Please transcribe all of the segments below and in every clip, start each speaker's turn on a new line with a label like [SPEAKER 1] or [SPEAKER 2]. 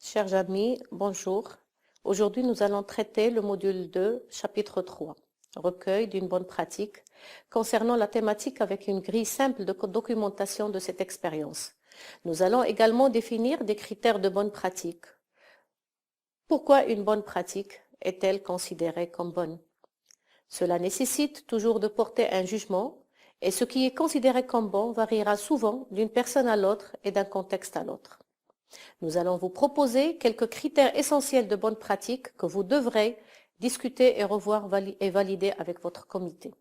[SPEAKER 1] Chers amis, bonjour. Aujourd'hui, nous allons traiter le module 2, chapitre 3, recueil d'une bonne pratique, concernant la thématique avec une grille simple de documentation de cette expérience. Nous allons également définir des critères de bonne pratique. Pourquoi une bonne pratique est-elle considérée comme bonne? Cela nécessite toujours de porter un jugement et ce qui est considéré comme bon variera souvent d'une personne à l'autre et d'un contexte à l'autre. Nous allons vous proposer quelques critères essentiels de bonne pratique que vous devrez discuter et revoir et valider avec votre comité.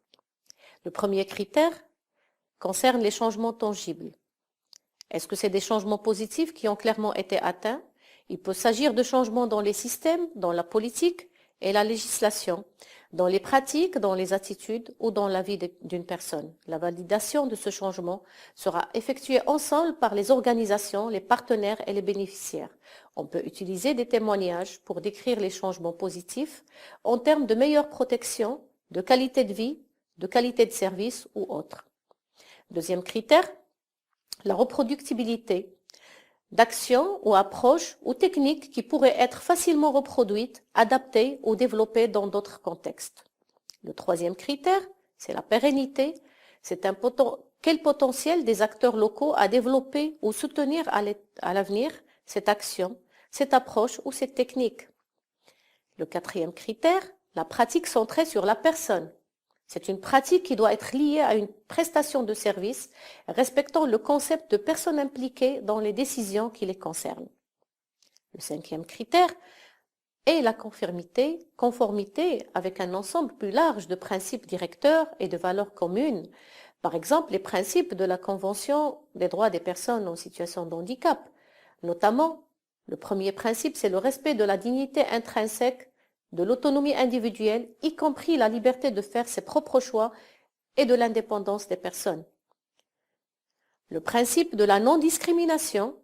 [SPEAKER 1] Le premier critère concerne les changements tangibles. Est-ce que c'est des changements positifs qui ont clairement été atteints? Il peut s'agir de changements dans les systèmes, dans la politique et la législation, dans les pratiques, dans les attitudes ou dans la vie d'une personne. La validation de ce changement sera effectuée ensemble par les organisations, les partenaires et les bénéficiaires. On peut utiliser des témoignages pour décrire les changements positifs en termes de meilleure protection, de qualité de vie, de qualité de service ou autre. Deuxième critère, la reproductibilité d'actions ou approches ou techniques qui pourraient être facilement reproduites, adaptées ou développées dans d'autres contextes. Le troisième critère, c'est la pérennité. C'est quel potentiel des acteurs locaux à développer ou soutenir à l'avenir cette action, cette approche ou cette technique. Le quatrième critère, la pratique centrée sur la personne. C'est une pratique qui doit être liée à une prestation de service respectant le concept de personne impliquée dans les décisions qui les concernent. Le cinquième critère est la conformité avec un ensemble plus large de principes directeurs et de valeurs communes. Par exemple, les principes de la Convention des droits des personnes en situation de handicap. Notamment, le premier principe, c'est le respect de la dignité intrinsèque, de l'autonomie individuelle, y compris la liberté de faire ses propres choix et de l'indépendance des personnes. Le principe de la non-discrimination,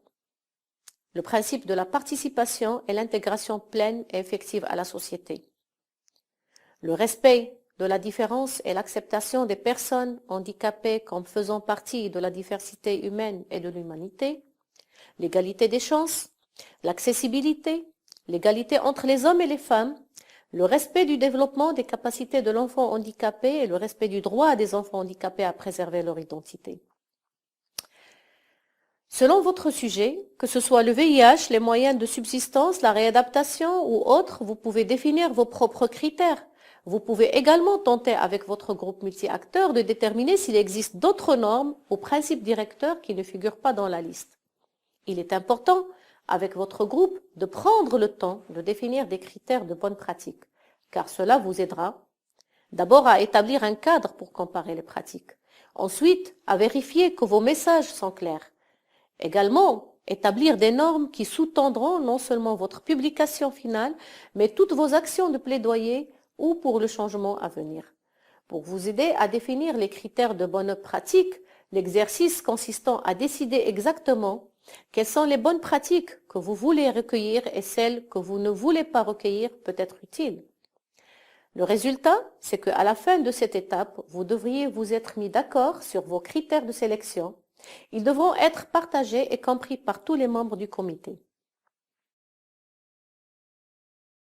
[SPEAKER 1] le principe de la participation et l'intégration pleine et effective à la société. Le respect de la différence et l'acceptation des personnes handicapées comme faisant partie de la diversité humaine et de l'humanité. L'égalité des chances, l'accessibilité, l'égalité entre les hommes et les femmes, le respect du développement des capacités de l'enfant handicapé et le respect du droit des enfants handicapés à préserver leur identité. Selon votre sujet, que ce soit le VIH, les moyens de subsistance, la réadaptation ou autres, vous pouvez définir vos propres critères. Vous pouvez également tenter avec votre groupe multi-acteurs de déterminer s'il existe d'autres normes ou principes directeurs qui ne figurent pas dans la liste. Il est important, avec votre groupe, de prendre le temps de définir des critères de bonne pratique, car cela vous aidera d'abord à établir un cadre pour comparer les pratiques, ensuite à vérifier que vos messages sont clairs, également établir des normes qui sous-tendront non seulement votre publication finale, mais toutes vos actions de plaidoyer ou pour le changement à venir. Pour vous aider à définir les critères de bonne pratique, l'exercice consistant à décider exactement quelles sont les bonnes pratiques que vous voulez recueillir et celles que vous ne voulez pas recueillir peut être utile. Le résultat, c'est qu'à la fin de cette étape, vous devriez vous être mis d'accord sur vos critères de sélection. Ils devront être partagés et compris par tous les membres du comité.